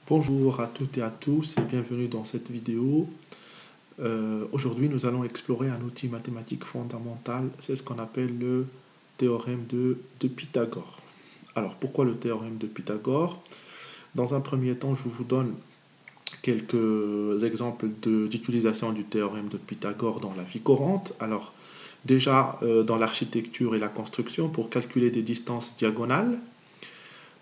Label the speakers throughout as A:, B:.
A: Bonjour à toutes et à tous et bienvenue dans cette vidéo. Aujourd'hui, nous allons explorer un outil mathématique fondamental, c'est ce qu'on appelle le théorème de Pythagore. Alors, pourquoi le théorème de Pythagore? Dans un premier temps, je vous donne quelques exemples d'utilisation du théorème de Pythagore dans la vie courante. Alors, déjà, dans l'architecture et la construction, pour calculer des distances diagonales,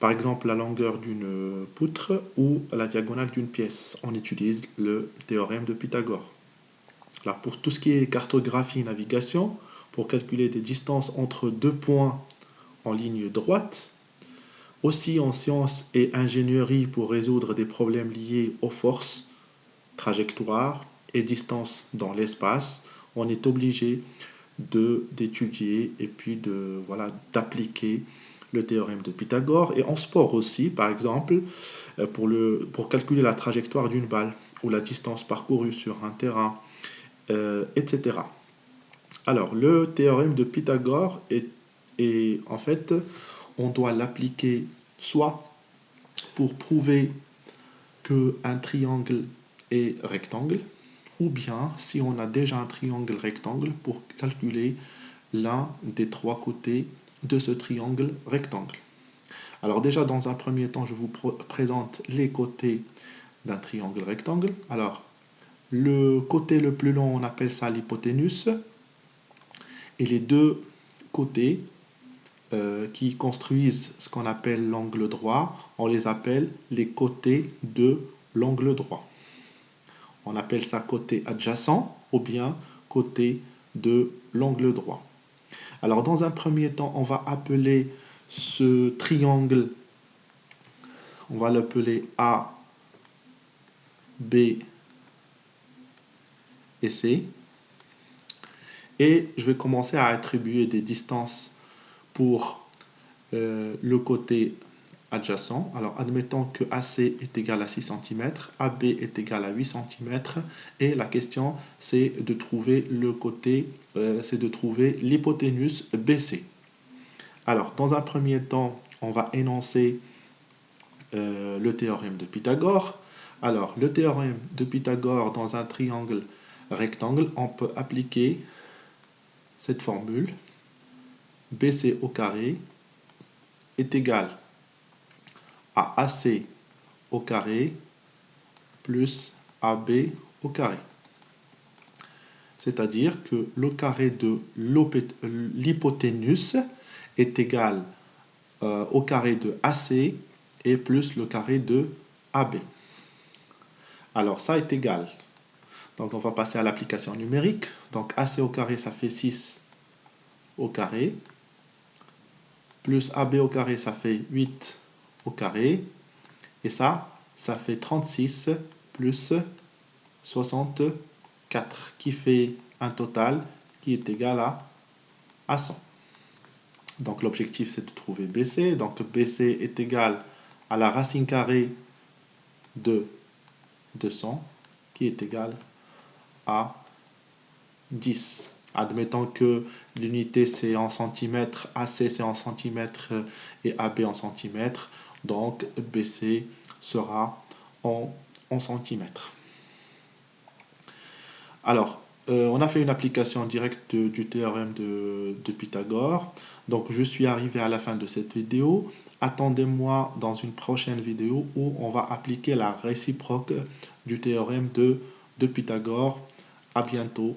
A: par exemple la longueur d'une poutre ou la diagonale d'une pièce, on utilise le théorème de Pythagore. Alors pour tout ce qui est cartographie et navigation, pour calculer des distances entre deux points en ligne droite, aussi en sciences et ingénierie pour résoudre des problèmes liés aux forces, trajectoires et distances dans l'espace, on est obligé d'étudier et puis d'appliquer le théorème de Pythagore. Et en sport aussi, par exemple, pour calculer la trajectoire d'une balle ou la distance parcourue sur un terrain, etc. Alors, le théorème de Pythagore est en fait, on doit l'appliquer soit pour prouver qu'un triangle est rectangle, ou bien si on a déjà un triangle rectangle pour calculer l'un des trois côtés de ce triangle rectangle. Alors déjà, dans un premier temps, je vous présente les côtés d'un triangle rectangle. Alors, le côté le plus long, on appelle ça l'hypoténuse. Et les deux côtés qui construisent ce qu'on appelle l'angle droit, on les appelle les côtés de l'angle droit. On appelle ça côté adjacent ou bien côté de l'angle droit. Alors, dans un premier temps, on va appeler ce triangle, on va l'appeler A, B et C. Et je vais commencer à attribuer des distances pour le côté adjacent. Alors, admettons que AC est égal à 6 cm, AB est égal à 8 cm, et la question, c'est de trouver le côté, c'est de trouver l'hypoténuse BC. Alors, dans un premier temps, on va énoncer le théorème de Pythagore. Alors, le théorème de Pythagore dans un triangle rectangle, on peut appliquer cette formule. BC au carré est égal à AC au carré plus AB au carré. C'est-à-dire que le carré de l'hypoténuse est égal au carré de AC et plus le carré de AB. Alors ça est égal. Donc on va passer à l'application numérique. Donc AC au carré, ça fait 6 au carré. Plus AB au carré, ça fait 8 au carré. Et ça fait 36 plus 64, qui fait un total qui est égal à 100. Donc l'objectif, c'est de trouver BC. Donc BC est égal à la racine carrée de 200, qui est égal à 10. Admettons que l'unité c'est en centimètres, AC c'est en centimètres et AB en centimètres. Donc BC sera en centimètres. Alors, on a fait une application directe du théorème de Pythagore. Donc, je suis arrivé à la fin de cette vidéo. Attendez-moi dans une prochaine vidéo où on va appliquer la réciproque du théorème de Pythagore. À bientôt.